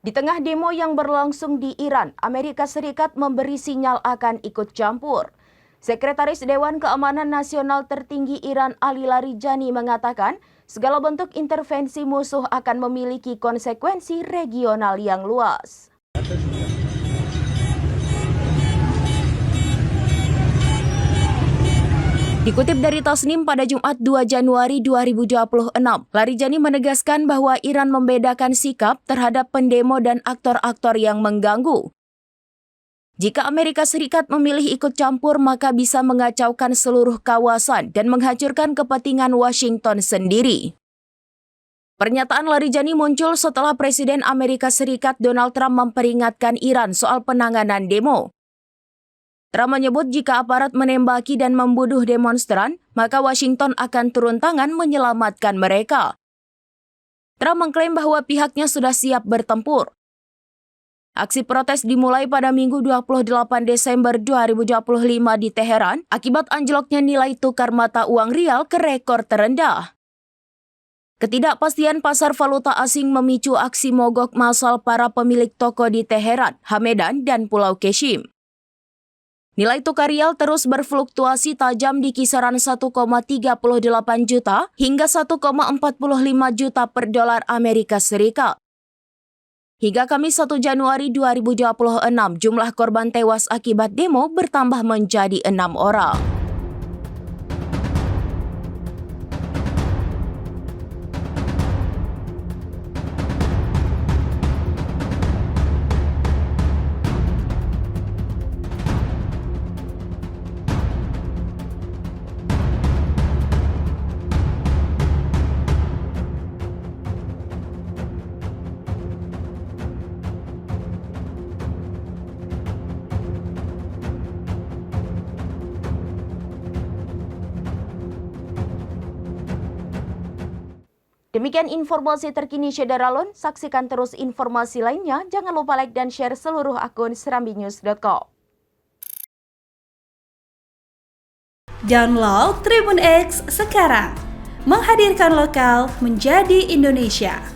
Di tengah demo yang berlangsung di Iran, Amerika Serikat memberi sinyal akan ikut campur. Sekretaris Dewan Keamanan Nasional tertinggi Iran Ali Larijani mengatakan, segala bentuk intervensi musuh akan memiliki konsekuensi regional yang luas. Dikutip dari Tasnim pada Jumat 2 Januari 2026, Larijani menegaskan bahwa Iran membedakan sikap terhadap pendemo dan aktor-aktor yang mengganggu. Jika Amerika Serikat memilih ikut campur, maka bisa mengacaukan seluruh kawasan dan menghancurkan kepentingan Washington sendiri. Pernyataan Larijani muncul setelah Presiden Amerika Serikat Donald Trump memperingatkan Iran soal penanganan demo. Trump menyebut jika aparat menembaki dan membunuh demonstran, maka Washington akan turun tangan menyelamatkan mereka. Trump mengklaim bahwa pihaknya sudah siap bertempur. Aksi protes dimulai pada Minggu 28 Desember 2025 di Teheran akibat anjloknya nilai tukar mata uang rial ke rekor terendah. Ketidakpastian pasar valuta asing memicu aksi mogok massal para pemilik toko di Teheran, Hamedan, dan Pulau Qeshm. Nilai tukar rial terus berfluktuasi tajam di kisaran 1,38 juta hingga 1,45 juta per dolar Amerika Serikat. Hingga Kamis 1 Januari 2026, jumlah korban tewas akibat demo bertambah menjadi 6 orang. Demikian informasi terkini Syederalun, saksikan terus informasi lainnya, jangan lupa like dan share seluruh akun serambinews.com. Download Tribun X sekarang, menghadirkan lokal menjadi Indonesia.